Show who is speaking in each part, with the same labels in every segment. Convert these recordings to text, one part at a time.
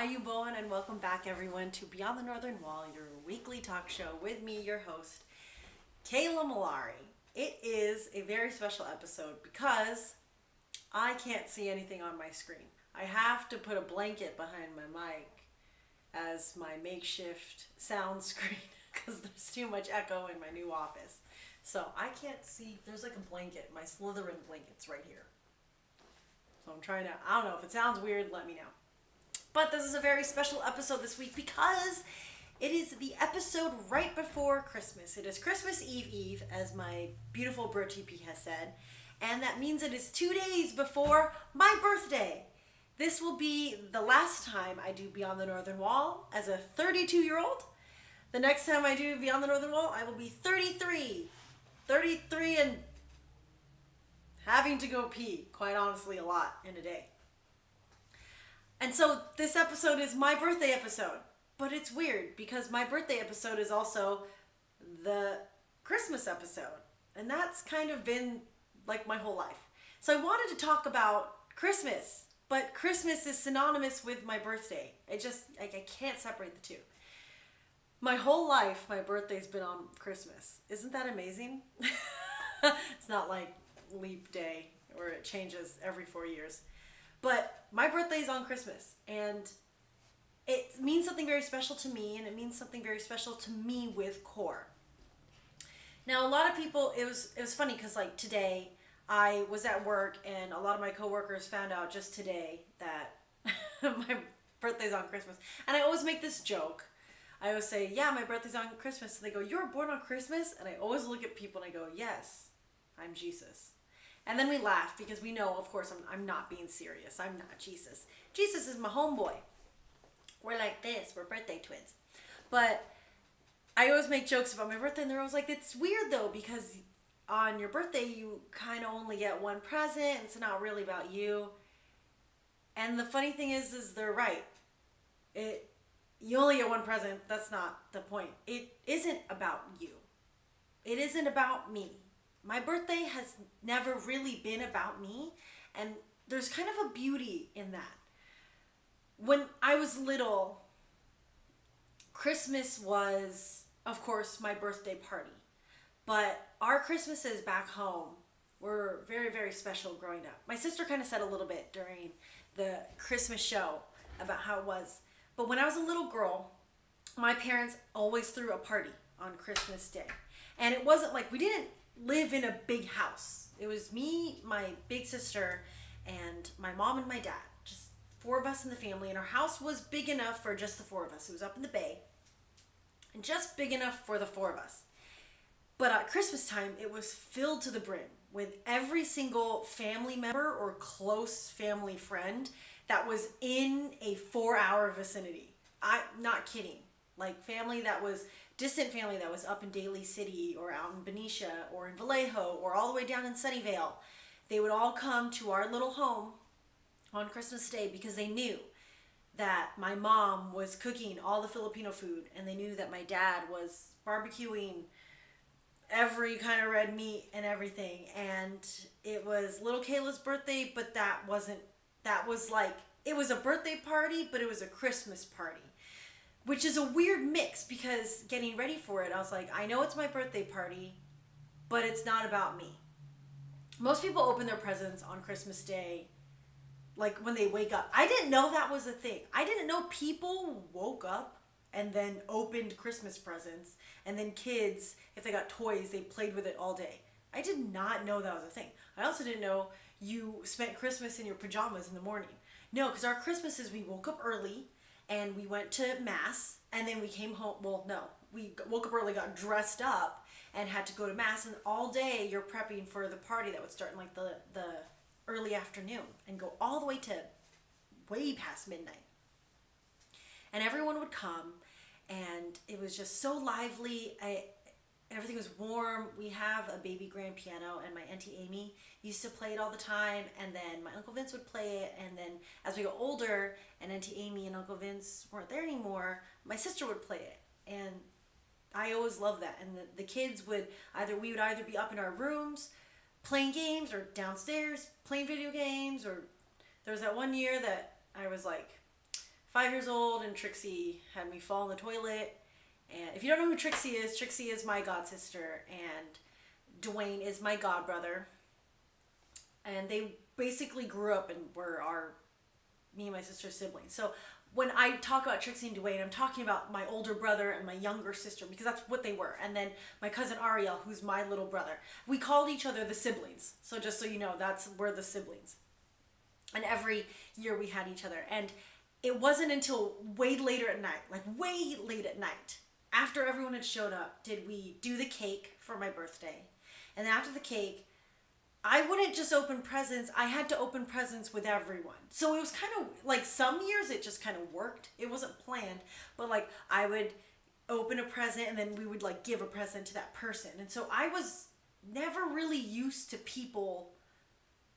Speaker 1: Ayubon and welcome back everyone to Beyond the Northern Wall, your weekly talk show with me, your host, Kayla Malari. It is a very special episode because I can't see anything on my screen. I have to put a blanket behind my mic as my makeshift sound screen because there's too much echo in my new office. So I can't see, there's like a blanket, my Slytherin blanket's right here. So I'm trying to, I don't know, if it sounds weird, let me know. But this is a very special episode this week because it is the episode right before Christmas. It is Christmas Eve, as my beautiful bro TP has said. And that means it is 2 days before my birthday. This will be the last time I do Beyond the Northern Wall as a 32-year-old. The next time I do Beyond the Northern Wall, I will be 33. 33 and having to go pee, quite honestly, a lot in a day. And so this episode is my birthday episode. But it's weird because my birthday episode is also the Christmas episode. And that's kind of been like my whole life. So I wanted to talk about Christmas, but Christmas is synonymous with my birthday. I can't separate the two. My whole life, my birthday's been on Christmas. Isn't that amazing? It's not like leap day where it changes every 4 years. But my birthday is on Christmas, and it means something very special to me, and it means something very special to me with Core. Now, a lot of people, it was funny because like today I was at work, and a lot of my coworkers found out just today that my birthday's on Christmas, and I always make this joke. I always say, "Yeah, my birthday's on Christmas," and they go, "You were born on Christmas?" And I always look at people and I go, "Yes, I'm Jesus." And then we laugh because we know, of course, I'm not being serious. I'm not Jesus. Jesus is my homeboy. We're like this. We're birthday twins. But I always make jokes about my birthday, and they're always like, it's weird, though, because on your birthday, you kind of only get one present. It's not really about you. And the funny thing is they're right. You only get one present. That's not the point. It isn't about you. It isn't about me. My birthday has never really been about me, and there's kind of a beauty in that. When I was little, Christmas was, of course, my birthday party. But our Christmases back home were very, very special growing up. My sister kind of said a little bit during the Christmas show about how it was. But when I was a little girl, my parents always threw a party on Christmas Day. And it wasn't like we didn't live in a big house. It was me, my big sister, and my mom and my dad. Just 4 of us in the family. And our house was big enough for just the 4 of us. It was up in the bay. And just big enough for the 4 of us. But at Christmas time, it was filled to the brim with every single family member or close family friend that was in a 4-hour vicinity. I'm not kidding. Like family that was distant family that was up in Daly City or out in Benicia or in Vallejo or all the way down in Sunnyvale. They would all come to our little home on Christmas Day because they knew that my mom was cooking all the Filipino food, and they knew that my dad was barbecuing every kind of red meat and everything. And it was little Kayla's birthday, but that was like, it was a birthday party, but it was a Christmas party. Which is a weird mix because getting ready for it, I was like, I know it's my birthday party, but it's not about me. Most people open their presents on Christmas Day, like when they wake up. I didn't know that was a thing. I didn't know people woke up and then opened Christmas presents, and then kids, if they got toys, they played with it all day. I did not know that was a thing. I also didn't know you spent Christmas in your pajamas in the morning. No, because our Christmases, we woke up early, and we went to Mass, and then we came home. Well, no, we woke up early, got dressed up, and had to go to Mass. And all day you're prepping for the party that would start in like the early afternoon and go all the way to way past midnight. And everyone would come, and it was just so lively. Everything was warm. We have a baby grand piano, and my Auntie Amy used to play it all the time, and then my Uncle Vince would play it, and then as we got older and Auntie Amy and Uncle Vince weren't there anymore, my sister would play it, and I always loved that. And the kids would we would either be up in our rooms playing games or downstairs playing video games, or there was that one year that I was like 5 years old, and Trixie had me fall in the toilet. And if you don't know who Trixie is my god sister, and Dwayne is my god brother. And they basically grew up and were me and my sister's siblings. So when I talk about Trixie and Dwayne, I'm talking about my older brother and my younger sister, because that's what they were. And then my cousin Ariel, who's my little brother. We called each other the siblings. So just so you know, we're the siblings. And every year we had each other. And it wasn't until way later at night, like way late at night, after everyone had showed up, did we do the cake for my birthday. And then after the cake, I wouldn't just open presents. I had to open presents with everyone. So it was kind of like, some years it just kind of worked. It wasn't planned, but like I would open a present and then we would like give a present to that person. And so I was never really used to people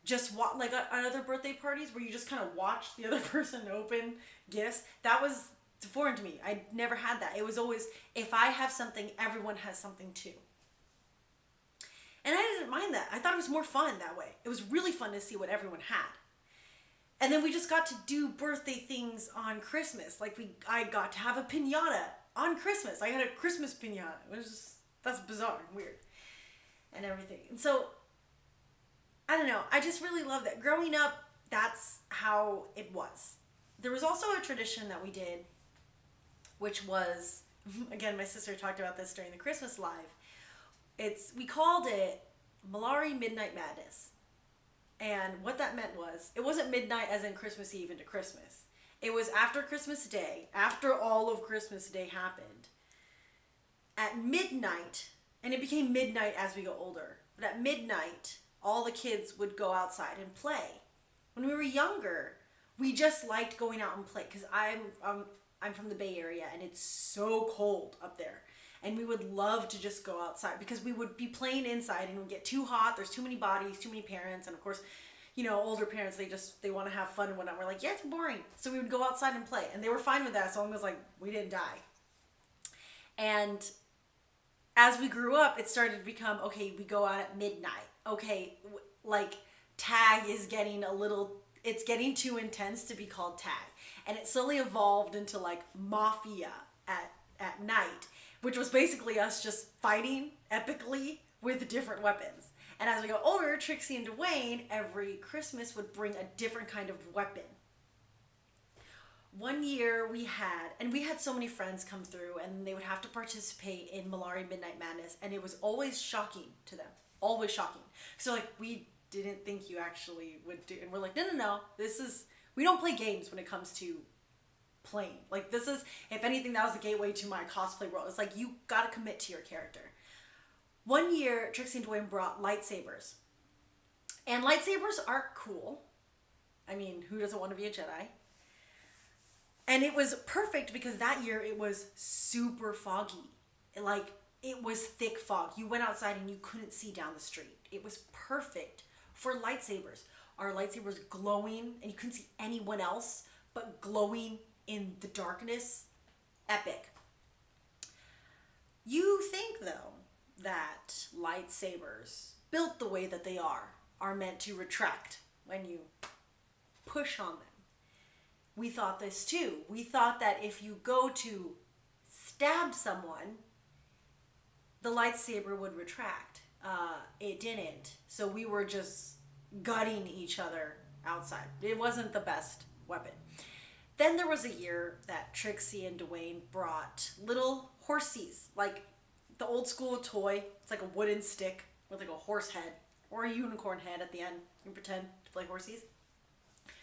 Speaker 1: just like at other birthday parties where you just kind of watch the other person open gifts. That was foreign to me. I never had that. It was always, if I have something, everyone has something too. And I didn't mind that. I thought it was more fun that way. It was really fun to see what everyone had. And then we just got to do birthday things on Christmas. Like I got to have a piñata on Christmas. I had a Christmas piñata. That's bizarre and weird and everything. And so, I don't know. I just really love that. Growing up, that's how it was. There was also a tradition that we did, which was, again, my sister talked about this during the Christmas Live. We called it Malari Midnight Madness. And what that meant was, it wasn't midnight as in Christmas Eve into Christmas. It was after Christmas Day, after all of Christmas Day happened. At midnight, and it became midnight as we got older, but at midnight, all the kids would go outside and play. When we were younger, we just liked going out and play, because I'm from the Bay Area and it's so cold up there. And we would love to just go outside because we would be playing inside and it would get too hot. There's too many bodies, too many parents. And of course, you know, older parents, they want to have fun and whatnot. We're like, yeah, it's boring. So we would go outside and play. And they were fine with that as long as like we didn't die. And as we grew up, it started to become, okay, we go out at midnight. Okay, like tag is getting it's getting too intense to be called tag. And it slowly evolved into like mafia at night, which was basically us just fighting epically with different weapons. And as we got older, Trixie and Dwayne every Christmas would bring a different kind of weapon. One year we had so many friends come through and they would have to participate in Malari Midnight Madness, and it was always shocking to them. Always shocking. So like, we didn't think you actually would do, and we're like, no, we don't play games when it comes to playing. Like this is, if anything, that was the gateway to my cosplay world. It's like, you gotta commit to your character. One year, Trixie and Dwayne brought lightsabers. And lightsabers are cool. I mean, who doesn't want to be a Jedi? And it was perfect because that year it was super foggy. Like, it was thick fog. You went outside and you couldn't see down the street. It was perfect for lightsabers. Our lightsabers glowing, and you couldn't see anyone else, but glowing in the darkness. Epic. You think, though, that lightsabers, built the way that they are meant to retract when you push on them. We thought this too. We thought that if you go to stab someone, the lightsaber would retract. It didn't. So we were just gutting each other outside. It wasn't the best weapon. Then there was a year that Trixie and Dwayne brought little horsies, like the old school toy. It's like a wooden stick with like a horse head or a unicorn head at the end. You pretend to play horsies.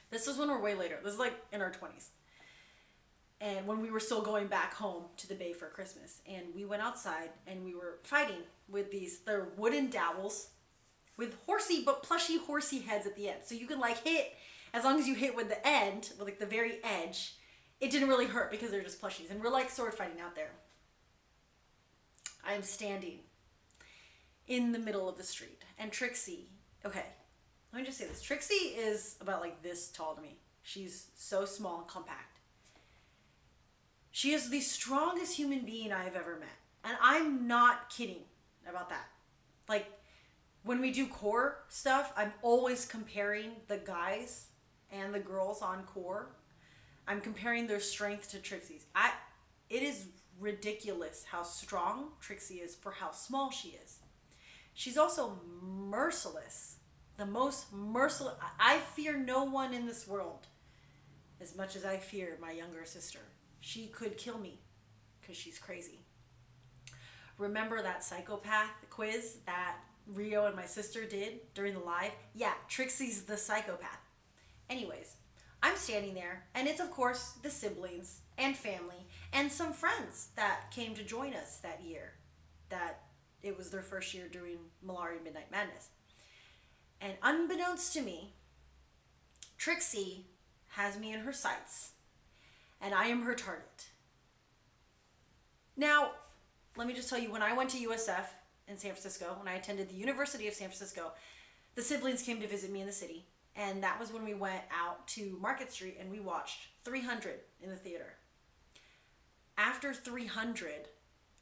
Speaker 1: This is when we're way later. This is like in our 20s. And when we were still going back home to the Bay for Christmas. And we went outside and we were fighting with they're wooden dowels with plushy horsey heads at the end. So you can like hit, as long as you hit with the end, with like the very edge, it didn't really hurt because they're just plushies. And we're like sword fighting out there. I'm standing in the middle of the street. And Trixie, okay, let me just say this. Trixie is about like this tall to me. She's so small and compact. She is the strongest human being I have ever met. And I'm not kidding about that. Like, when we do core stuff, I'm always comparing the guys and the girls on core. I'm comparing their strength to Trixie's. It is ridiculous how strong Trixie is for how small she is. She's also merciless. The most merciless. I fear no one in this world as much as I fear my younger sister. She could kill me because she's crazy. Remember that psychopath quiz that Rio and my sister did during the live? Yeah, Trixie's the psychopath. Anyways, I'm standing there, and it's of course the siblings and family and some friends that came to join us that year. That it was their first year doing Malari Midnight Madness. And unbeknownst to me, Trixie has me in her sights, and I am her target. Now, let me just tell you, when I went to USF in San Francisco, when I attended the University of San Francisco, the siblings came to visit me in the city. And that was when we went out to Market Street and we watched 300 in the theater. After 300,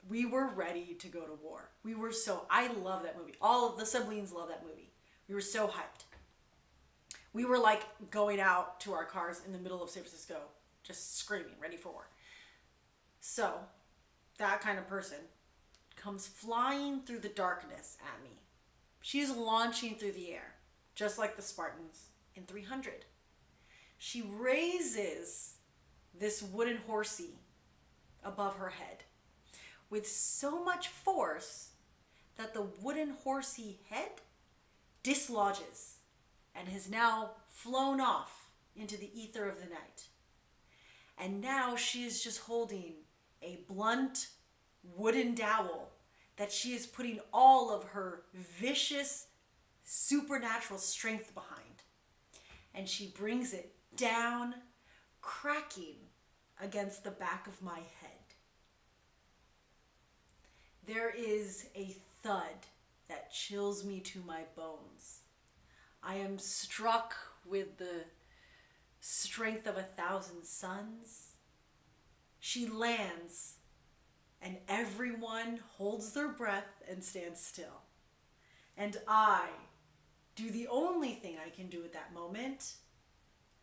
Speaker 1: we were ready to go to war. I love that movie. All of the siblings love that movie. We were so hyped. We were like going out to our cars in the middle of San Francisco, just screaming, ready for war. So, that kind of person comes flying through the darkness at me. She's launching through the air, just like the Spartans in 300. She raises this wooden horsey above her head with so much force that the wooden horsey head dislodges and has now flown off into the ether of the night. And now she is just holding a blunt wooden dowel that she is putting all of her vicious supernatural strength behind. And she brings it down, cracking against the back of my head. There is a thud that chills me to my bones. I am struck with the strength of 1,000 suns. She lands, and everyone holds their breath and stands still. And I do the only thing I can do at that moment,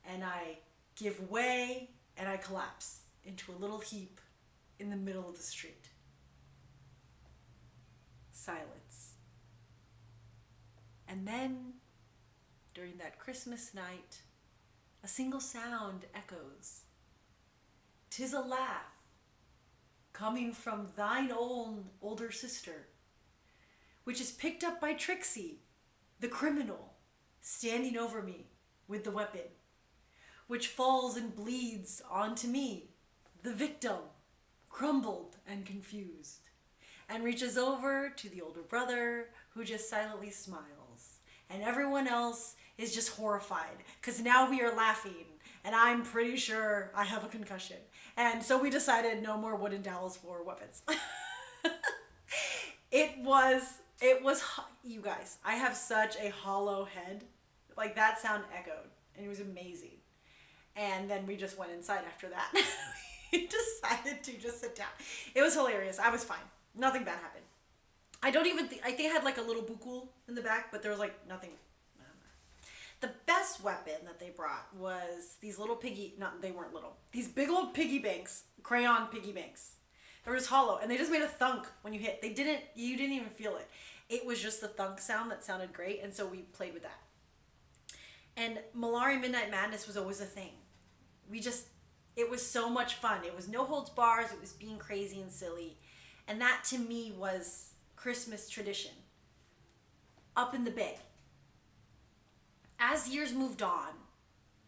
Speaker 1: and I give way and I collapse into a little heap in the middle of the street. Silence. And then, during that Christmas night, a single sound echoes. 'Tis a laugh coming from thine own older sister, which is picked up by Trixie, the criminal, standing over me with the weapon, which falls and bleeds onto me, the victim, crumbled and confused, and reaches over to the older brother, who just silently smiles. And everyone else is just horrified, because now we are laughing, and I'm pretty sure I have a concussion. And so we decided no more wooden dowels for weapons. It was, you guys, I have such a hollow head. Like, that sound echoed, and it was amazing. And then we just went inside after that. We decided to just sit down. It was hilarious. I was fine. Nothing bad happened. I think I had like a little bukul in the back, but there was like nothing. The best weapon that they brought was these little they weren't little. These big old Piggy Banks, crayon Piggy Banks. They were just hollow, and they just made a thunk when you hit. You didn't even feel it. It was just the thunk sound that sounded great, and so we played with that. And Malari Midnight Madness was always a thing. It was so much fun. It was no holds bars. It was being crazy and silly. And that to me was Christmas tradition. Up in the Bay. As years moved on,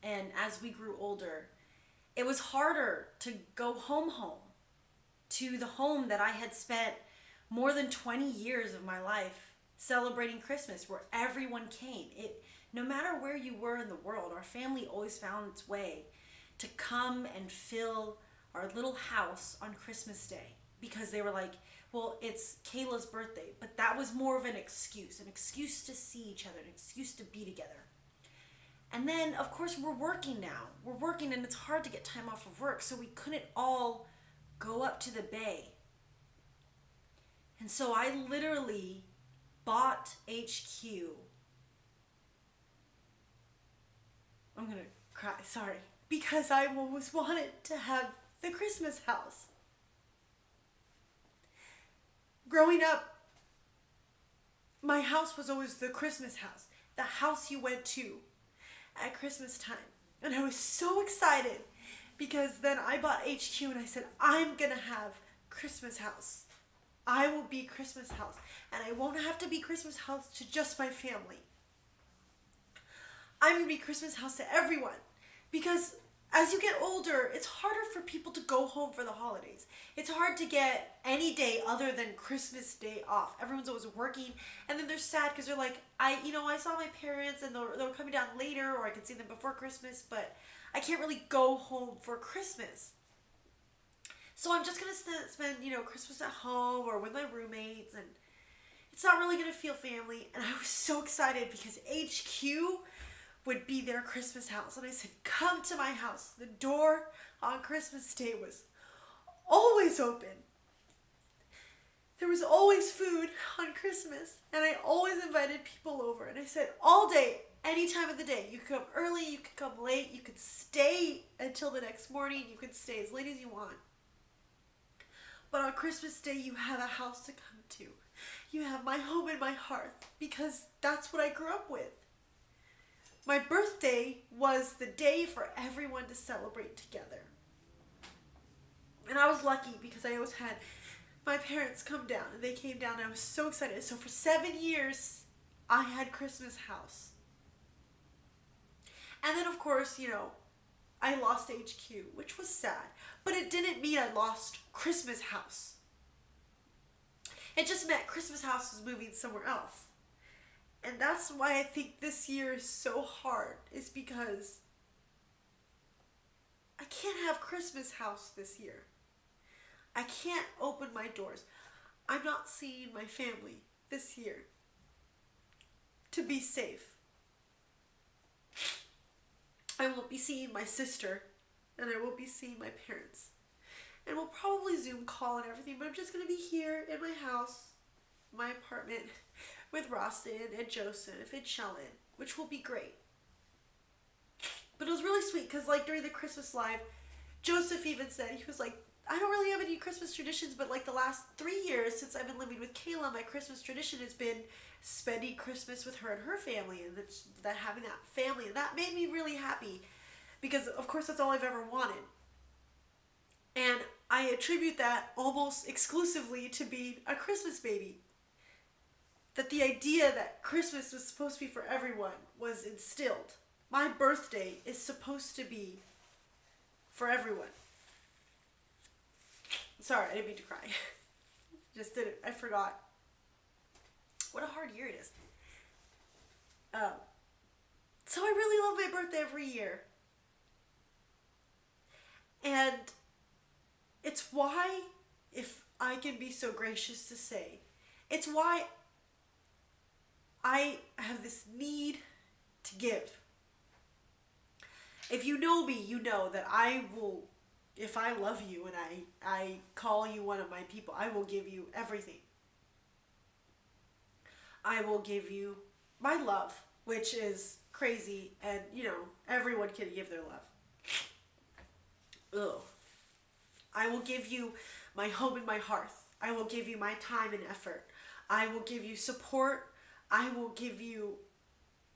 Speaker 1: and as we grew older, it was harder to go home to the home that I had spent more than 20 years of my life celebrating Christmas, where everyone came. No matter where you were in the world, our family always found its way to come and fill our little house on Christmas Day, because they were like, well, it's Kayla's birthday, but that was more of an excuse to see each other, an excuse to be together. And then, of course, we're working now. We're working, and it's hard to get time off of work, so we couldn't all go up to the Bay. And so I literally bought HQ. I'm going to cry. Sorry. because I always wanted to have the Christmas house. Growing up, my house was always the Christmas house, the house you went to at Christmas time. And I was so excited because then I bought HQ and I said, I'm going to have Christmas house. I will be Christmas house. And I won't have to be Christmas house to just my family. I'm going to be Christmas house to everyone. Because as you get older, it's harder for people to go home for the holidays. It's hard to get any day other than Christmas Day off. Everyone's always working, and then they're sad because they're like, I saw my parents and they're coming down later, or I could see them before Christmas, but I can't really go home for Christmas. So I'm just going to spend, Christmas at home or with my roommates, and it's not really going to feel family. And I was so excited because HQ would be their Christmas house. And I said, come to my house. The door on Christmas Day was always open. There was always food on Christmas. And I always invited people over. And I said, all day, any time of the day. You could come early, you could come late, you could stay until the next morning, you could stay as late as you want. But on Christmas Day, you have a house to come to. You have my home and my hearth, because that's what I grew up with. My birthday was the day for everyone to celebrate together. And I was lucky because I always had my parents come down, and they came down and I was so excited. So for 7 years, I had Christmas house. And then of course, I lost HQ, which was sad, but it didn't mean I lost Christmas house. It just meant Christmas house was moving somewhere else. And that's why I think this year is so hard, is because I can't have Christmas house this year. I can't open my doors. I'm not seeing my family this year to be safe. I won't be seeing my sister, and I won't be seeing my parents. And we'll probably Zoom call and everything, but I'm just going to be here in my house, my apartment, with Rostin and Joseph and Shellen, which will be great. But it was really sweet because during the Christmas live, Joseph even said, he was like, I don't really have any Christmas traditions, but the last 3 years since I've been living with Kayla, my Christmas tradition has been spending Christmas with her and her family, and that having that family, and that made me really happy because of course that's all I've ever wanted. And I attribute that almost exclusively to being a Christmas baby. That the idea that Christmas was supposed to be for everyone was instilled. My birthday is supposed to be for everyone. Sorry, I didn't mean to cry. Just did it. I forgot. What a hard year it is. So I really love my birthday every year. And it's why, if I can be so gracious to say, it's why I have this need to give. If you know me, you know that I will, if I love you and I call you one of my people, I will give you everything. I will give you my love, which is crazy, and everyone can give their love. Ugh. I will give you my home and my hearth. I will give you my time and effort. I will give you support. I will give you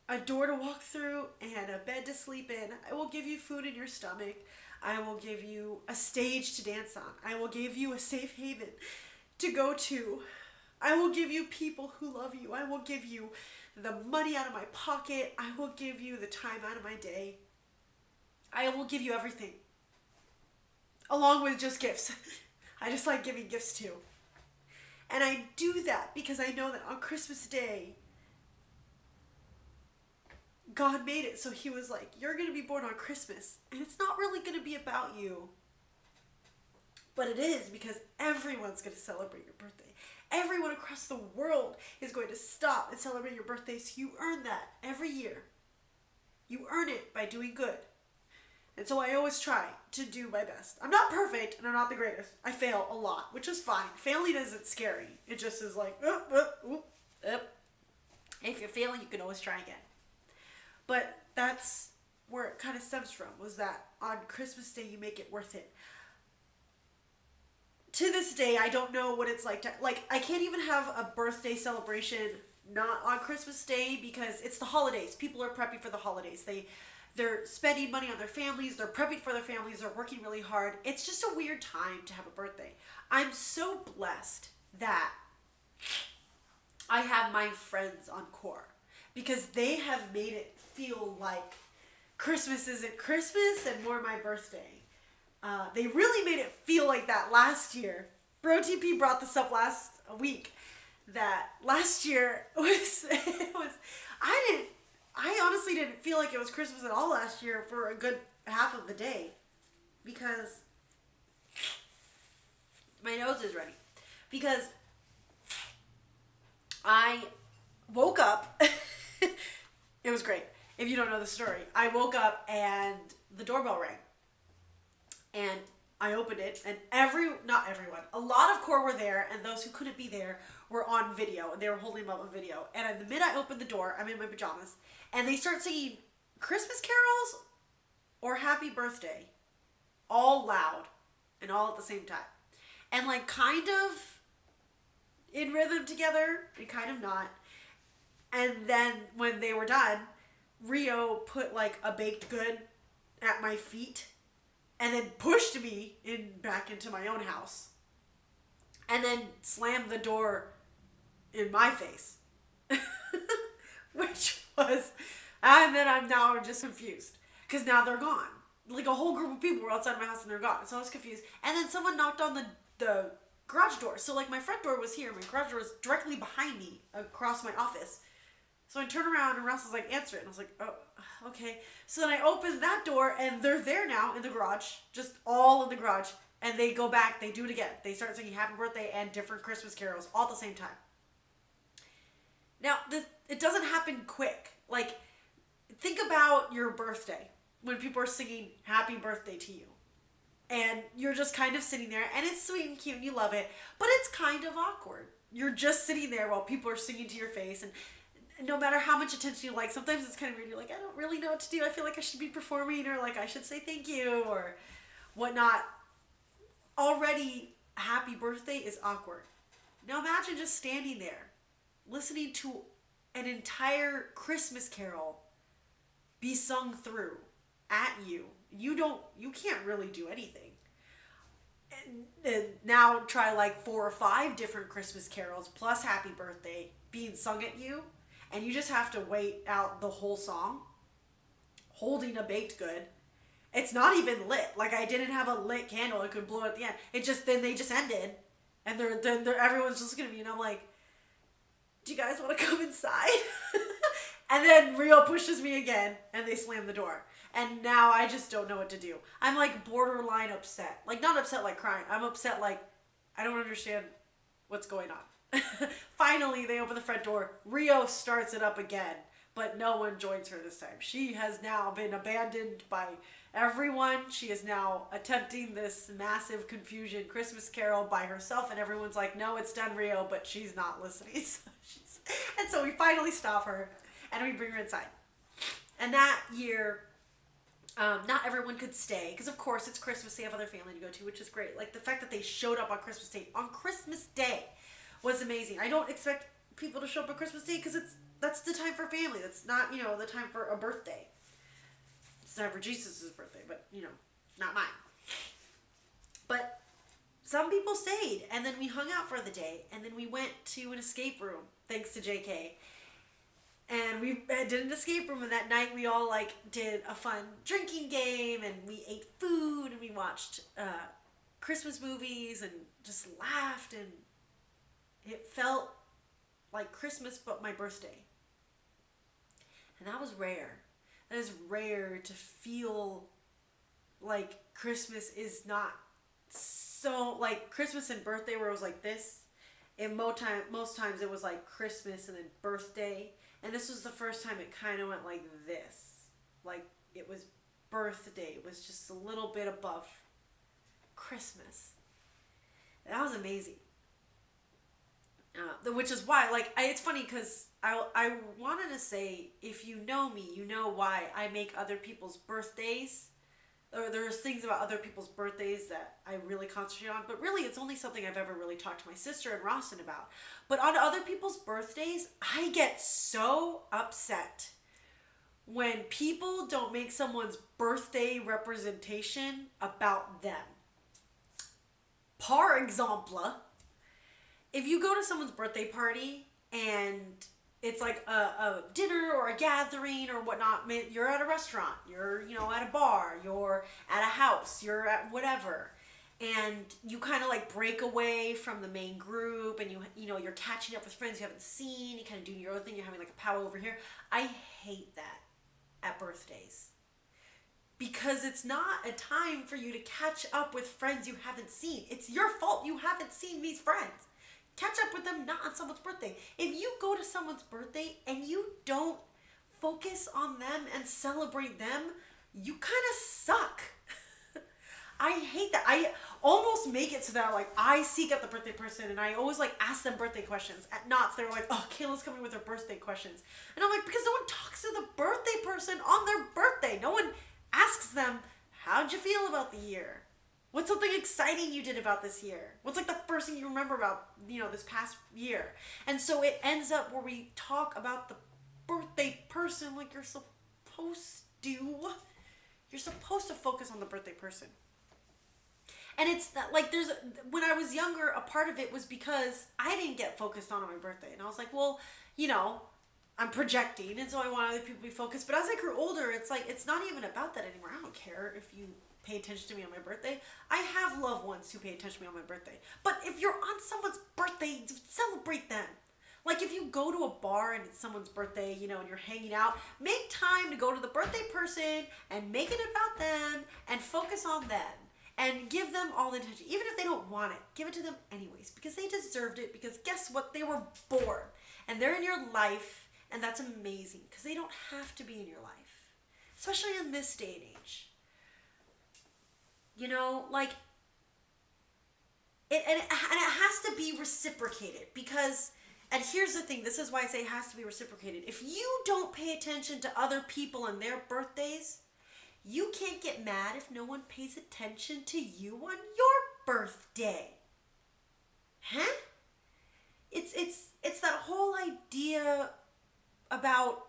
Speaker 1: a door to walk through and a bed to sleep in. I will give you food in your stomach. I will give you a stage to dance on. I will give you a safe haven to go to. I will give you people who love you. I will give you the money out of my pocket. I will give you the time out of my day. I will give you everything. Along with just gifts. I just like giving gifts too. And I do that because I know that on Christmas Day, God made it so he was like, you're going to be born on Christmas. And it's not really going to be about you. But it is, because everyone's going to celebrate your birthday. Everyone across the world is going to stop and celebrate your birthday. So you earn that every year. You earn it by doing good. And so I always try to do my best. I'm not perfect and I'm not the greatest. I fail a lot, which is fine. Failing isn't scary. It just is like, If you're failing, you can always try again. But that's where it kind of stems from was that on Christmas Day you make it worth it. To this day, I don't know what it's like to, like, I can't even have a birthday celebration not on Christmas Day because it's the holidays. People are prepping for the holidays. They're spending money on their families, they're prepping for their families, they're working really hard. It's just a weird time to have a birthday. I'm so blessed that I have my friends on core because they have made it feel like Christmas isn't Christmas and more my birthday. They really made it feel like that last year. Bro TP brought this up last week. That last year I honestly didn't feel like it was Christmas at all last year for a good half of the day. Because my nose is running. Because I woke up. It was great. If you don't know the story, I woke up and the doorbell rang. And I opened it, and not everyone, a lot of core were there, and those who couldn't be there were on video, and they were holding them up on video. And the minute I opened the door, I'm in my pajamas, and they start singing Christmas carols or Happy Birthday, all loud, and all at the same time. And like kind of in rhythm together, and kind of not. And then when they were done, Rio put like a baked good at my feet, and then pushed me back into my own house. And then slammed the door in my face. Which was... And then I'm now just confused. Because now they're gone. Like a whole group of people were outside my house and they're gone. So I was confused. And then someone knocked on the garage door. So like my front door was here. My garage door was directly behind me across my office. So I turned around and Ross was like, answer it. And I was like, oh, okay. So then I opened that door and they're there now in the garage. Just all in the garage. And they go back. They do it again. They start singing Happy Birthday and different Christmas carols all at the same time. Now, it doesn't happen quick. Like, think about your birthday when people are singing Happy Birthday to you. And you're just kind of sitting there. And it's sweet and cute and you love it. But it's kind of awkward. You're just sitting there while people are singing to your face. And no matter how much attention you like, sometimes it's kind of weird. You're like, I don't really know what to do. I feel like I should be performing, or like I should say thank you or whatnot. Already, Happy Birthday is awkward. Now imagine just standing there, listening to an entire Christmas carol be sung through at you. You can't really do anything. And now try like 4 or 5 different Christmas carols plus Happy Birthday being sung at you. And you just have to wait out the whole song holding a baked good. It's not even lit. Like, I didn't have a lit candle. I could blow it at the end. Then they just ended. And everyone's just looking at me. And I'm like, do you guys want to come inside? And then Rio pushes me again. And they slam the door. And now I just don't know what to do. I'm like borderline upset. Like, not upset like crying. I'm upset like, I don't understand what's going on. Finally, they open the front door. Rio starts it up again, but no one joins her this time. She has now been abandoned by everyone. She is now attempting this massive confusion Christmas carol by herself, and everyone's like, no, it's done, Rio, but she's not listening. And so we finally stop her, and we bring her inside. And that year, not everyone could stay, because of course it's Christmas, they have other family to go to, which is great. Like, the fact that they showed up on Christmas Day was amazing. I don't expect people to show up on Christmas Day because that's the time for family. That's not, the time for a birthday. It's time for Jesus' birthday, but, not mine. But some people stayed, and then we hung out for the day, and then we went to an escape room, thanks to JK. And we did an escape room, and that night we all, did a fun drinking game, and we ate food, and we watched Christmas movies, and just laughed, and it felt like Christmas, but my birthday. And that was rare. That is rare to feel like Christmas is not so, like Christmas and birthday where it was like this. And most times it was like Christmas and then birthday. And this was the first time it kind of went like this. Like it was birthday. It was just a little bit above Christmas. And that was amazing. Which is why, it's funny because I wanted to say, if you know me, you know why I make other people's birthdays, or there's things about other people's birthdays that I really concentrate on, but really it's only something I've ever really talked to my sister and Rawson about. But on other people's birthdays, I get so upset when people don't make someone's birthday representation about them. Par exemple, if you go to someone's birthday party and it's like a dinner or a gathering or whatnot, you're at a restaurant, you're, at a bar, you're at a house, you're at whatever, and you kind of like break away from the main group, and you're catching up with friends you haven't seen, you kind of doing your own thing, you're having like a powwow over here. I hate that at birthdays, because it's not a time for you to catch up with friends you haven't seen. It's your fault you haven't seen these friends. Catch up with them, not on someone's birthday. If you go to someone's birthday and you don't focus on them and celebrate them, you kind of suck. I hate that. I almost make it so that like I seek out the birthday person and I always like ask them birthday questions. At Knott's, they were like, oh, Kayla's coming with her birthday questions. And I'm like, because no one talks to the birthday person on their birthday. No one asks them, how'd you feel about the year? What's something exciting you did about this year? What's like the first thing you remember about, this past year? And so it ends up where we talk about the birthday person like you're supposed to. You're supposed to focus on the birthday person. And it's not like when I was younger, a part of it was because I didn't get focused on my birthday. And I was like, well, I'm projecting, and so I want other people to be focused. But as I grew older, it's like, it's not even about that anymore. I don't care if you pay attention to me on my birthday. I have loved ones who pay attention to me on my birthday. But if you're on someone's birthday, celebrate them. Like if you go to a bar and it's someone's birthday, and you're hanging out, make time to go to the birthday person and make it about them and focus on them and give them all the attention. Even if they don't want it, give it to them anyways, because they deserved it, because guess what? They were born and they're in your life, and that's amazing because they don't have to be in your life, especially in this day and age. Like, it has to be reciprocated, because, and here's the thing, this is why I say it has to be reciprocated. If you don't pay attention to other people and their birthdays, you can't get mad if no one pays attention to you on your birthday. Huh? It's that whole idea about,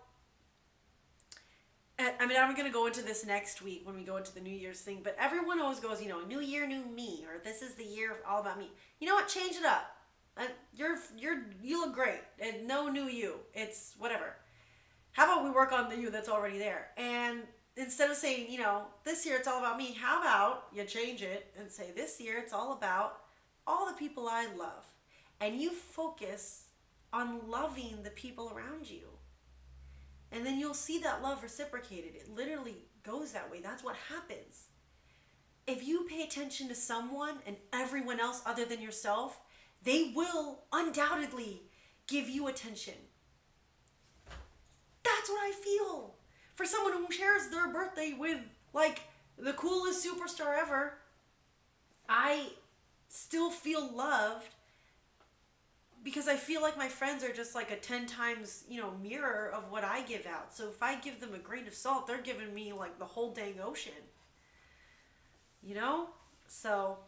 Speaker 1: I'm going to go into this next week when we go into the New Year's thing, but everyone always goes, new year, new me, or this is the year all about me. You know what? Change it up. You look great. And no new you. It's whatever. How about we work on the you that's already there? And instead of saying, this year it's all about me, how about you change it and say, this year it's all about all the people I love. And you focus on loving the people around you. And then you'll see that love reciprocated. It literally goes that way. That's what happens. If you pay attention to someone and everyone else other than yourself, they will undoubtedly give you attention. That's what I feel. For someone who shares their birthday with, like, the coolest superstar ever, I still feel loved, because I feel like my friends are just like a 10 times, mirror of what I give out. So if I give them a grain of salt, they're giving me like the whole dang ocean. So,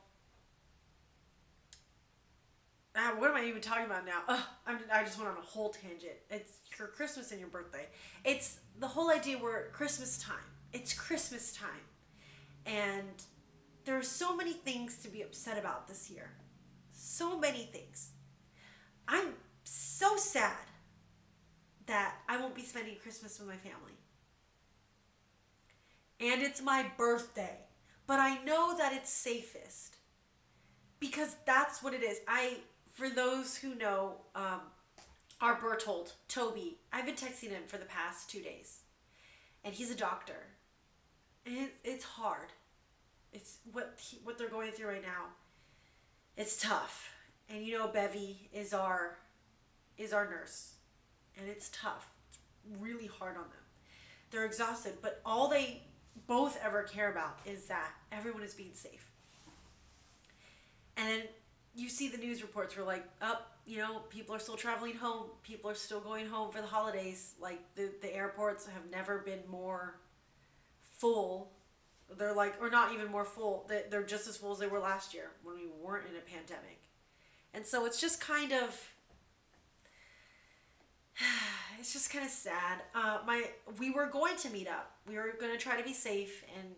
Speaker 1: what am I even talking about now? I just went on a whole tangent. It's your Christmas and your birthday. It's the whole idea where Christmas time. It's Christmas time. And there are so many things to be upset about this year. So many things. I'm so sad that I won't be spending Christmas with my family. And it's my birthday. But I know that it's safest, because that's what it is. For those who know, our Bertold, Toby, I've been texting him for the past 2 days. And he's a doctor. And it's hard. It's what they're going through right now. It's tough. And Bevy is our nurse. And it's tough. It's really hard on them. They're exhausted, but all they both ever care about is that everyone is being safe. And then you see the news reports were like, people are still traveling home. People are still going home for the holidays. Like the airports have never been more full. They're like, or not even more full. They're just as full as they were last year when we weren't in a pandemic. And so it's just kind of, it's just kind of sad. We were going to meet up. We were going to try to be safe, and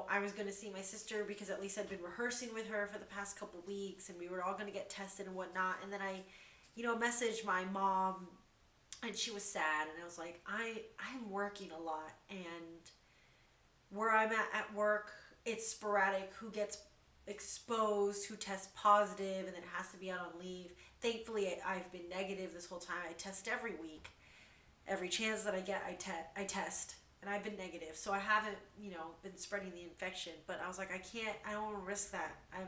Speaker 1: I was going to see my sister because at least I'd been rehearsing with her for the past couple weeks, and we were all going to get tested and whatnot. And then I, messaged my mom, and she was sad, and I was like, I'm working a lot, and where I'm at work, it's sporadic who gets exposed, who tests positive, and then has to be out on leave. Thankfully, I've been negative this whole time. I test every week. Every chance that I get, I test. And I've been negative. So I haven't, been spreading the infection. But I was like, I don't want to risk that. I'm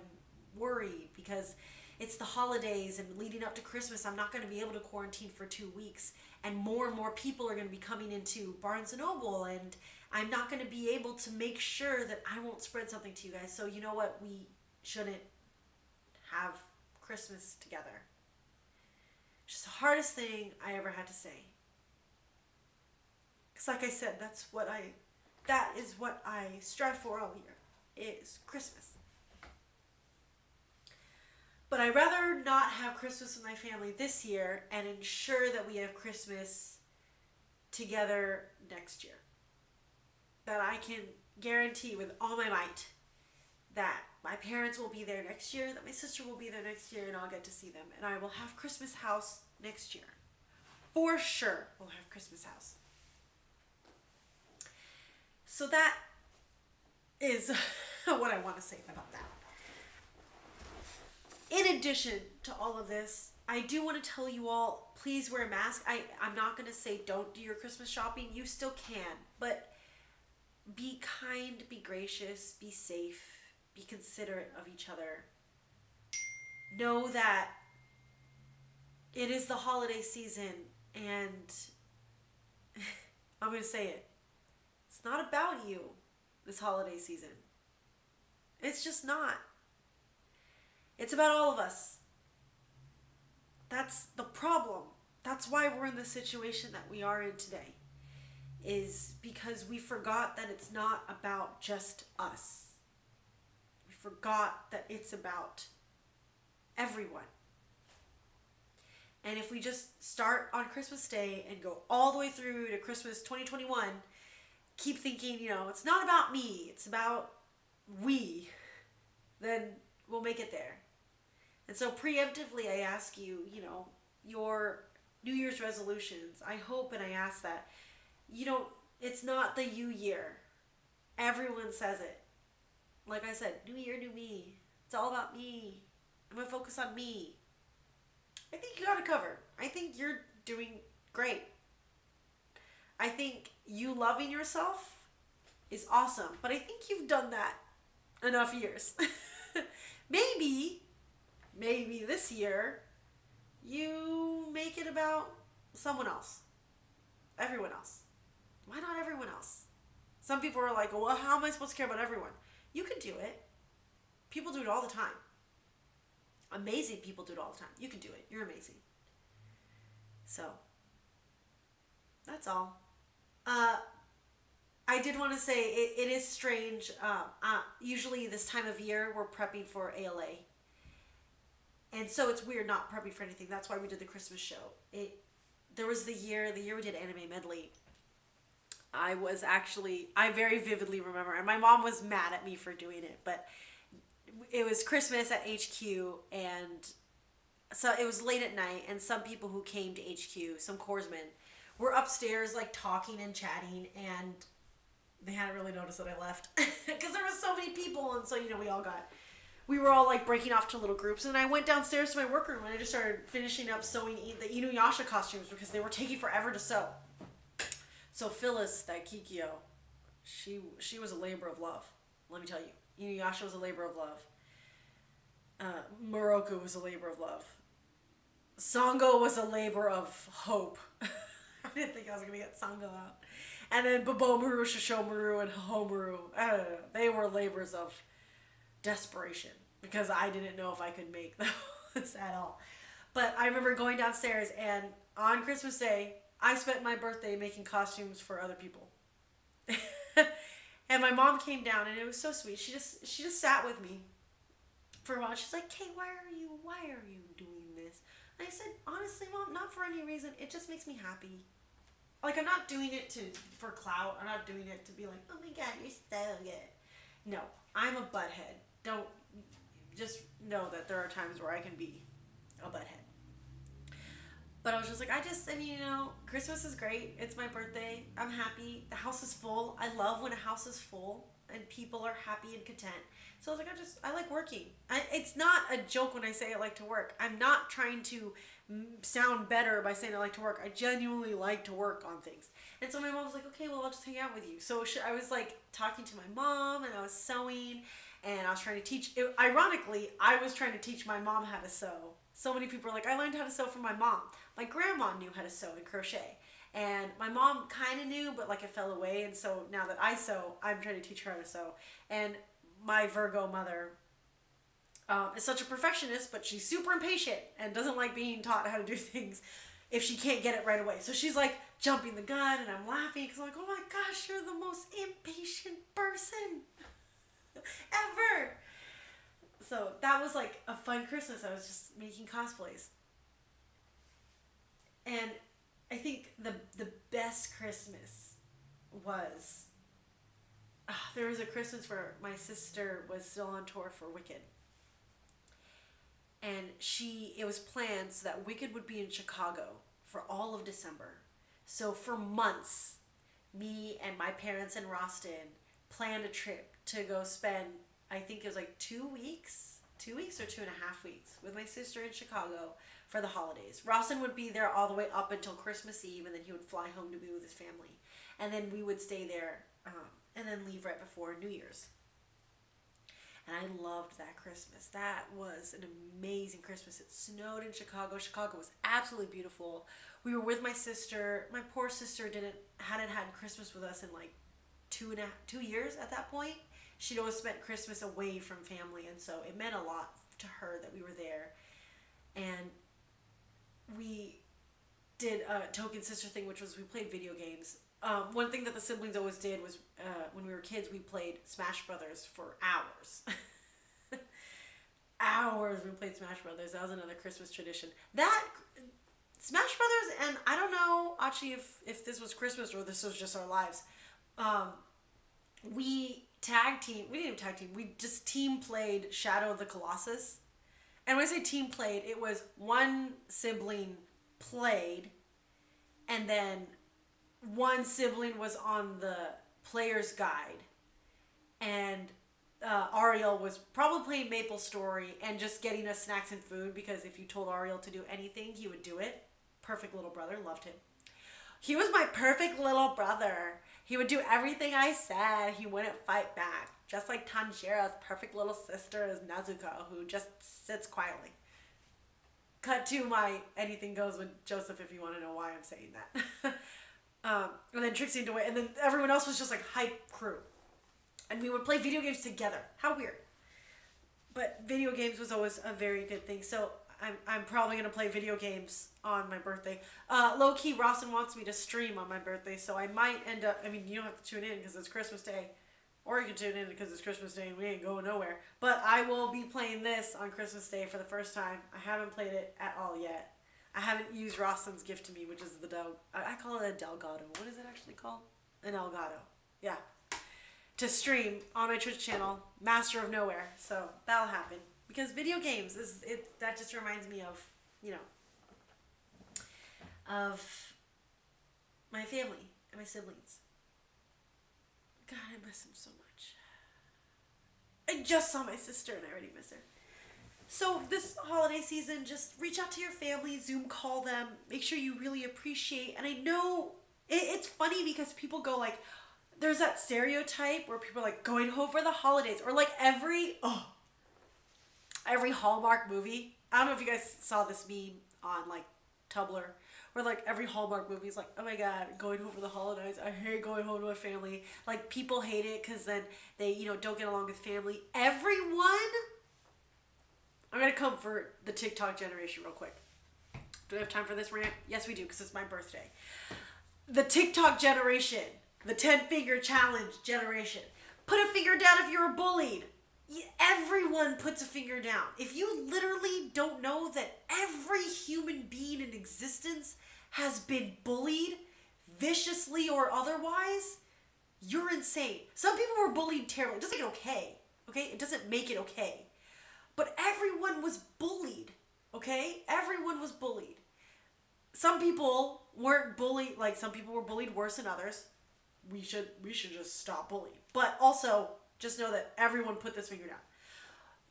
Speaker 1: worried because it's the holidays and leading up to Christmas. I'm not going to be able to quarantine for 2 weeks. And more people are going to be coming into Barnes & Noble. And I'm not going to be able to make sure that I won't spread something to you guys. So you know what? We shouldn't have Christmas together. It's just the hardest thing I ever had to say. Because like I said, that is what I strive for all year, is Christmas. But I'd rather not have Christmas with my family this year and ensure that we have Christmas together next year. That I can guarantee with all my might that my parents will be there next year, that my sister will be there next year, and I'll get to see them. And I will have Christmas house next year. For sure, we'll have Christmas house. So that is what I want to say about that. In addition to all of this, I do want to tell you all, please wear a mask. I'm not going to say don't do your Christmas shopping. You still can. But be kind, be gracious, be safe, be considerate of each other. Know that it is the holiday season, and I'm going to say it. It's not about you this holiday season. It's just not. It's about all of us. That's the problem. That's why we're in the situation that we are in today. Is because we forgot that it's not about just us. We forgot that it's about everyone. And if we just start on Christmas Day and go all the way through to Christmas 2021, keep thinking, it's not about me, it's about we, then we'll make it there. And so preemptively, I ask you, your New Year's resolutions. I hope and I ask that it's not the you year. Everyone says it. Like I said, new year, new me. It's all about me. I'm going to focus on me. I think you got it covered. I think you're doing great. I think you loving yourself is awesome. But I think you've done that enough years. Maybe this year you make it about someone else. Everyone else. Why not everyone else? Some people are like, well, how am I supposed to care about everyone? You can do it. People do it all the time. Amazing people do it all the time. You can do it. You're amazing. So, that's all. I did want to say, it is strange. Usually this time of year, we're prepping for ALA. And so it's weird not prepping for anything. That's why we did the Christmas show. There was the year we did Anime Medley. I very vividly remember, and my mom was mad at me for doing it, but it was Christmas at HQ, and so it was late at night, and some people who came to HQ, some corpsmen, were upstairs like talking and chatting, and they hadn't really noticed that I left because there was so many people, and so we were all like breaking off to little groups, and I went downstairs to my workroom and I just started finishing up sewing the Inuyasha costumes because they were taking forever to sew. So Phyllis, that Kikyo, she was a labor of love. Let me tell you, Inuyasha was a labor of love. Moroku was a labor of love. Sango was a labor of hope. I didn't think I was gonna get Sango out. And then Babomaru, Shishomaru, and Homaru, I don't know, they were labors of desperation because I didn't know if I could make at all. But I remember going downstairs, and on Christmas Day, I spent my birthday making costumes for other people. And my mom came down, and it was so sweet. She just sat with me for a while. She's like, "Kay, why are you doing this?" And I said, "Honestly, Mom, not for any reason. It just makes me happy. Like, I'm not doing it for clout. I'm not doing it to be like, oh my God, you're so good. No, I'm a butthead. Don't just know that there are times where I can be a butthead." But I was just like, Christmas is great. It's my birthday. I'm happy. The house is full. I love when a house is full and people are happy and content. So I was like, I like working. It's not a joke when I say I like to work. I'm not trying to sound better by saying I like to work. I genuinely like to work on things. And so my mom was like, okay, well, I'll just hang out with you. So I was like talking to my mom, and I was sewing, and I was trying to teach. Ironically, I was trying to teach my mom how to sew. So many people are like, I learned how to sew from my mom. My grandma knew how to sew and crochet. And my mom kind of knew, but like it fell away. And so now that I sew, I'm trying to teach her how to sew. And my Virgo mother is such a perfectionist, but she's super impatient and doesn't like being taught how to do things if she can't get it right away. So she's like jumping the gun, and I'm laughing because I'm like, oh my gosh, you're the most impatient person ever. So that was like a fun Christmas. I was just making cosplays. And I think the best Christmas was, there was a Christmas where my sister was still on tour for Wicked. And it was planned so that Wicked would be in Chicago for all of December. So for months, me and my parents in Roston planned a trip to go spend, I think it was like 2 weeks or 2.5 weeks with my sister in Chicago for the holidays. Roston would be there all the way up until Christmas Eve, and then he would fly home to be with his family. And then we would stay there and then leave right before New Year's. And I loved that Christmas. That was an amazing Christmas. It snowed in Chicago. Chicago was absolutely beautiful. We were with my sister. My poor sister hadn't had Christmas with us in like 2 years at that point. She'd always spent Christmas away from family, and so it meant a lot to her that we were there. And we did a token sister thing, which was we played video games. One thing that the siblings always did was when we were kids, we played Smash Brothers for hours. Hours we played Smash Brothers. That was another Christmas tradition. That Smash Brothers, and I don't know actually if this was Christmas or this was just our lives. We didn't even tag team. We just team played Shadow of the Colossus. And when I say team played, it was one sibling played, and then one sibling was on the player's guide, and Ariel was probably playing Maple Story and just getting us snacks and food, because if you told Ariel to do anything, he would do it. Perfect little brother, loved him. He was my perfect little brother. He would do everything I said. He wouldn't fight back. Just like Tanjiro's perfect little sister is Nezuko, who just sits quietly. Cut to my anything goes with Joseph if you want to know why I'm saying that. And then Trixie and Dowel, and then everyone else was just like hype crew. And we would play video games together. How weird. But video games was always a very good thing. So I'm probably going to play video games on my birthday. Low-key, Rawson wants me to stream on my birthday, so I might end up, you don't have to tune in because it's Christmas Day. Or you can tune in because it's Christmas Day and we ain't going nowhere. But I will be playing this on Christmas Day for the first time. I haven't played it at all yet. I haven't used Rawson's gift to me, which is I call it a Delgado. What is it actually called? An Elgato. Yeah. To stream on my Twitch channel, Master of Nowhere. So that'll happen. Because video games, that just reminds me of, of my family and my siblings. God, I miss them so much. I just saw my sister and I already miss her. So this holiday season, just reach out to your family, Zoom call them, make sure you really appreciate. And I know it's funny because people go like, there's that stereotype where people are like going home for the holidays, or like every Hallmark movie. I don't know if you guys saw this meme on like Tumblr, where like every Hallmark movie is like, oh my God, going home for the holidays. I hate going home to my family. Like people hate it because then they, don't get along with family. Everyone, I'm going to come for the TikTok generation real quick. Do we have time for this rant? Yes, we do, because it's my birthday. The TikTok generation, the 10-finger challenge generation. Put a finger down if you were bullied. Everyone puts a finger down. If you literally don't know that every human being in existence has been bullied, viciously or otherwise, you're insane. Some people were bullied terribly. It doesn't make it okay. Okay? It doesn't make it okay. But everyone was bullied. Okay? Everyone was bullied. Some people weren't bullied, like some people were bullied worse than others. We should just stop bullying. But also, just know that everyone put this finger down.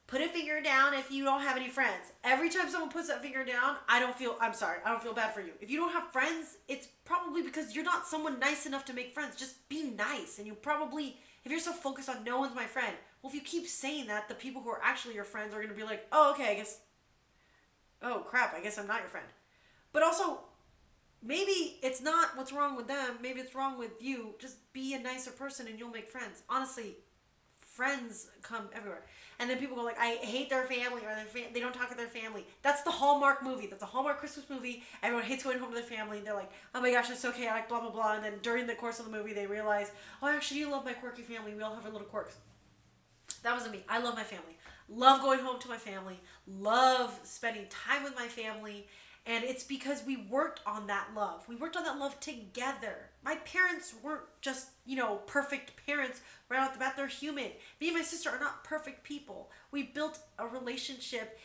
Speaker 1: Put a finger down if you don't have any friends. Every time someone puts that finger down, I don't feel bad for you. If you don't have friends, it's probably because you're not someone nice enough to make friends. Just be nice. And you probably, if you're so focused on no one's my friend, well, if you keep saying that, the people who are actually your friends are going to be like, oh, okay, oh crap, I guess I'm not your friend. But also, maybe it's not what's wrong with them. Maybe it's wrong with you. Just be a nicer person and you'll make friends. Honestly, friends come everywhere. And then people go like, I hate their family, or they don't talk to their family. That's the Hallmark movie. That's a Hallmark Christmas movie. Everyone hates going home to their family. And they're like, oh my gosh, it's so chaotic, blah, blah, blah. And then during the course of the movie, they realize, oh, I actually do love my quirky family. We all have our little quirks. That wasn't me. I love my family. Love going home to my family. Love spending time with my family. And it's because we worked on that love. We worked on that love together. My parents weren't just, perfect parents right off the bat. They're human. Me and my sister are not perfect people. We built a relationship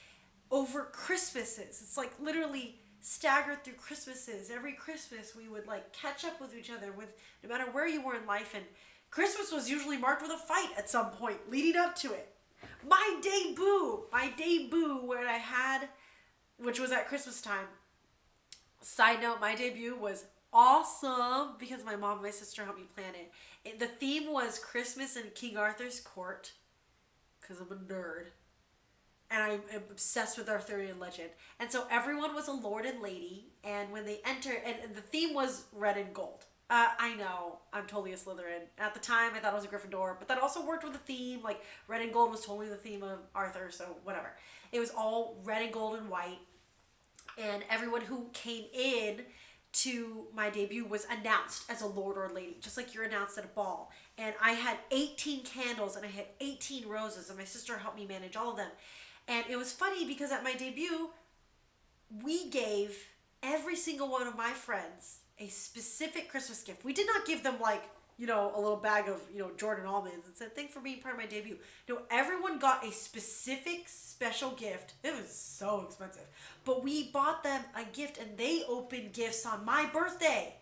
Speaker 1: over Christmases. It's like literally staggered through Christmases. Every Christmas we would like catch up with each other with no matter where you were in life. And Christmas was usually marked with a fight at some point leading up to it. My debut where I had, which was at Christmas time. Side note, my debut was awesome because my mom and my sister helped me plan it. The theme was Christmas in King Arthur's court because I'm a nerd. And I'm obsessed with Arthurian legend. And so everyone was a lord and lady. And when they entered, and the theme was red and gold. I know, I'm totally a Slytherin. At the time, I thought I was a Gryffindor. But that also worked with the theme. Like, red and gold was totally the theme of Arthur, so whatever. It was all red and gold and white. And everyone who came in to my debut was announced as a lord or lady, just like you're announced at a ball. And I had 18 candles and I had 18 roses, and my sister helped me manage all of them. And it was funny because at my debut, we gave every single one of my friends a specific Christmas gift. We did not give them like, a little bag of, Jordan almonds and said, thanks for being part of my debut. No, everyone got a specific special gift. It was so expensive. But we bought them a gift and they opened gifts on my birthday.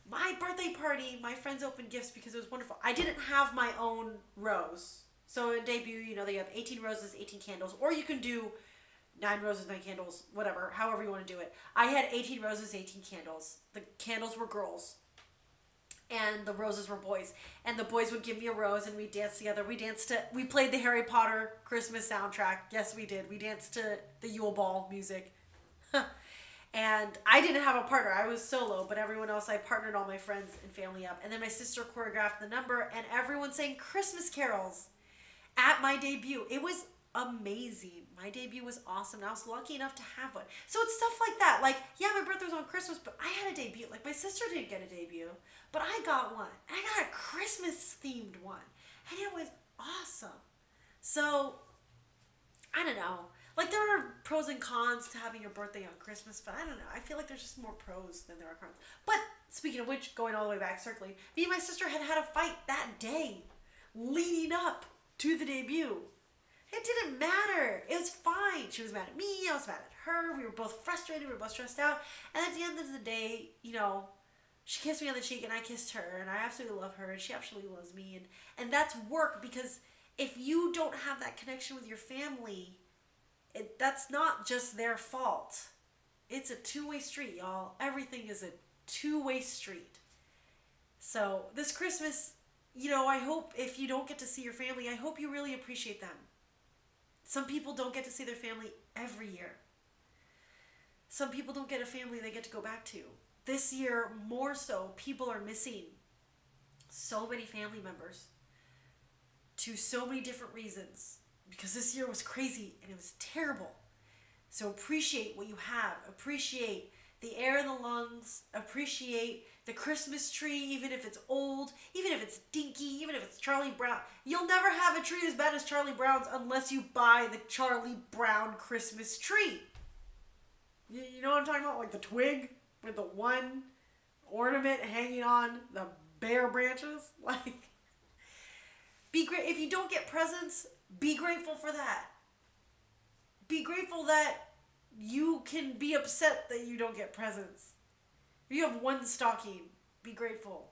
Speaker 1: My birthday party, my friends opened gifts because it was wonderful. I didn't have my own rose. So in debut, they have 18 roses, 18 candles, or you can do 9 roses, 9 candles, whatever, however you want to do it. I had 18 roses, 18 candles. The candles were girls. And the roses were boys. And the boys would give me a rose and we'd dance together. We played the Harry Potter Christmas soundtrack. Yes, we did. We danced to the Yule Ball music. And I didn't have a partner. I was solo, but everyone else, I partnered all my friends and family up. And then my sister choreographed the number and everyone sang Christmas carols at my debut. It was amazing. My debut was awesome. And I was lucky enough to have one. So it's stuff like that. Like, yeah, my birthday was on Christmas, but I had a debut. Like, my sister didn't get a debut, but I got one. And I got a Christmas-themed one. And it was awesome. So, I don't know. Like, there are pros and cons to having your birthday on Christmas, but I don't know. I feel like there's just more pros than there are cons. But, speaking of which, going all the way back, circling, me and my sister had a fight that day leading up to the debut. It didn't matter. It was fine. She was mad at me. I was mad at her. We were both frustrated. We were both stressed out. And at the end of the day, she kissed me on the cheek and I kissed her. And I absolutely love her. And she absolutely loves me. And that's work, because if you don't have that connection with your family, that's not just their fault. It's a two-way street, y'all. Everything is a two-way street. So this Christmas, I hope if you don't get to see your family, I hope you really appreciate them. Some people don't get to see their family every year. Some people don't get a family they get to go back to. This year, more so, people are missing so many family members to so many different reasons, because this year was crazy and it was terrible. So appreciate what you have. Appreciate the air in the lungs. Appreciate the Christmas tree, even if it's old, even if it's dinky, even if it's Charlie Brown. You'll never have a tree as bad as Charlie Brown's unless you buy the Charlie Brown Christmas tree. You know what I'm talking about? Like the twig with the one ornament hanging on the bare branches. Like, be great. If you don't get presents, be grateful for that. Be grateful that you can be upset that you don't get presents. If you have one stocking, be grateful.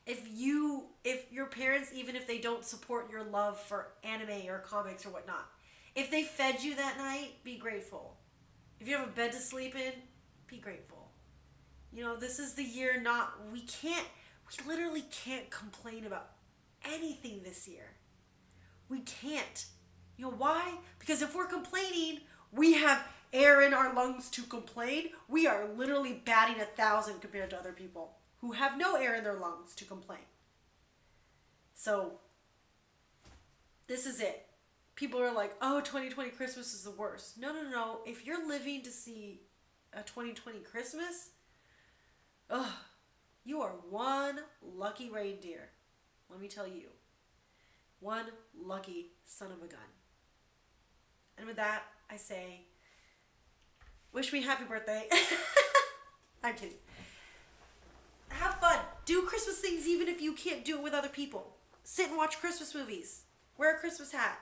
Speaker 1: If your parents, even if they don't support your love for anime or comics or whatnot, if they fed you that night, be grateful. If you have a bed to sleep in, be grateful. You know, this is the year we literally can't complain about anything this year. We can't. You know why? Because if we're complaining, we have air in our lungs to complain. We are literally batting 1,000 compared to other people who have no air in their lungs to complain. So, this is it. People are like, oh, 2020 Christmas is the worst. No. If you're living to see a 2020 Christmas, you are one lucky reindeer. Let me tell you. One lucky son of a gun. And with that, I say, wish me happy birthday. I'm kidding. Have fun. Do Christmas things even if you can't do it with other people. Sit and watch Christmas movies. Wear a Christmas hat.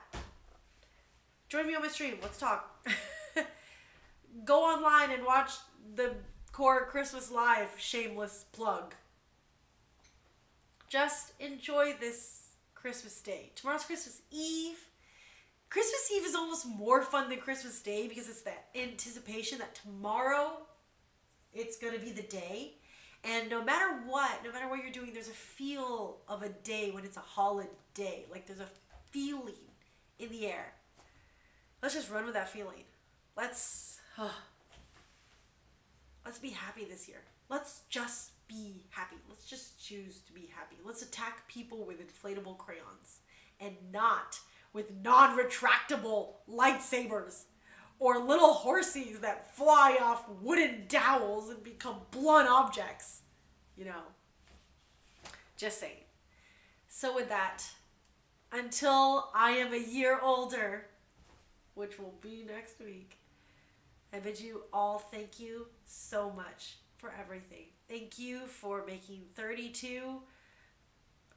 Speaker 1: Join me on my stream. Let's talk. Go online and watch the Core Christmas Live shameless plug. Just enjoy this Christmas day. Tomorrow's Christmas Eve. Christmas Eve is almost more fun than Christmas Day because it's that anticipation that tomorrow it's going to be the day. And no matter what you're doing, there's a feel of a day when it's a holiday. Like there's a feeling in the air. Let's just run with that feeling. Let's be happy this year. Let's just be happy. Let's just choose to be happy. Let's attack people with inflatable crayons and not with non-retractable lightsabers or little horsies that fly off wooden dowels and become blunt objects. You know, just saying. So with that, until I am a year older, which will be next week, I bid you all thank you so much for everything. Thank you for making 32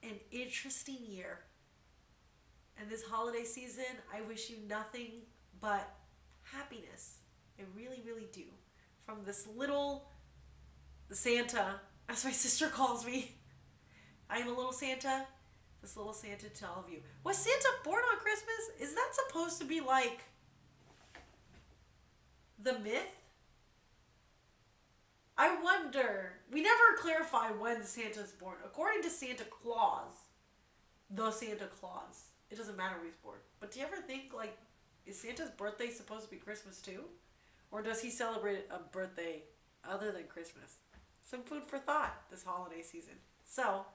Speaker 1: an interesting year. And this holiday season, I wish you nothing but happiness. I really, really do. From this little Santa, as my sister calls me. I am a little Santa. This little Santa to all of you. Was Santa born on Christmas? Is that supposed to be like the myth? I wonder. We never clarify when Santa's born. According to Santa Claus, the Santa Claus, it doesn't matter when he's born. But do you ever think, like, is Santa's birthday supposed to be Christmas too? Or does he celebrate a birthday other than Christmas? Some food for thought this holiday season. So,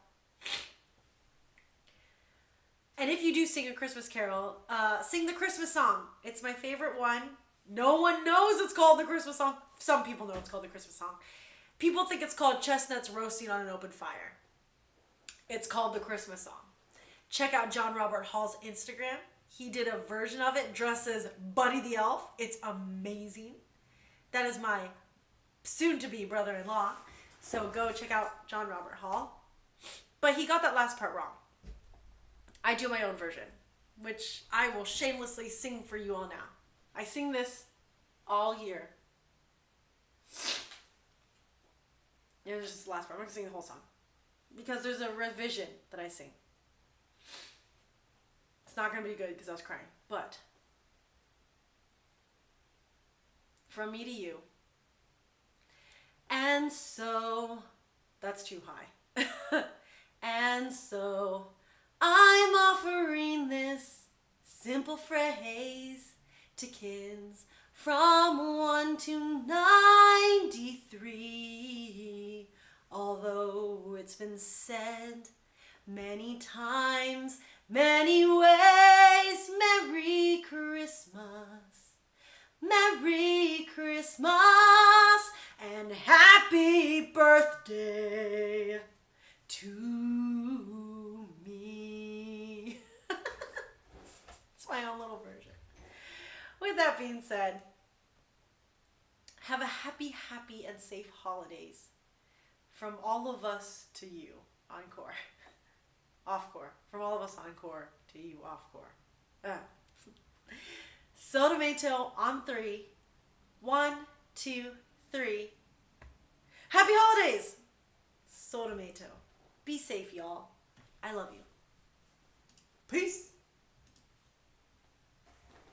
Speaker 1: and if you do sing a Christmas carol, sing the Christmas song. It's my favorite one. No one knows it's called the Christmas song. Some people know it's called the Christmas song. People think it's called Chestnuts Roasting on an Open Fire. It's called the Christmas song. Check out John Robert Hall's Instagram. He did a version of it dressed as Buddy the Elf. It's amazing. That is my soon-to-be brother-in-law. So go check out John Robert Hall. But he got that last part wrong. I do my own version, which I will shamelessly sing for you all now. I sing this all year. Yeah, there's just the last part. I'm not going to sing the whole song. Because there's a revision that I sing. It's not going to be good because I was crying. But from me to you. And so, that's too high. And so, I'm offering this simple phrase to kids from 1 to 93. Although it's been said many times, many ways, Merry Christmas. Christmas and happy birthday to me. It's my own little version. With that being said, have a happy, and safe holidays from all of us to you, Encore. Off-core. From all of us Encore to you, Off-core. So tomato on 3. 1, 2, 3. Happy holidays! So tomato. Be safe, y'all. I love you.
Speaker 2: Peace.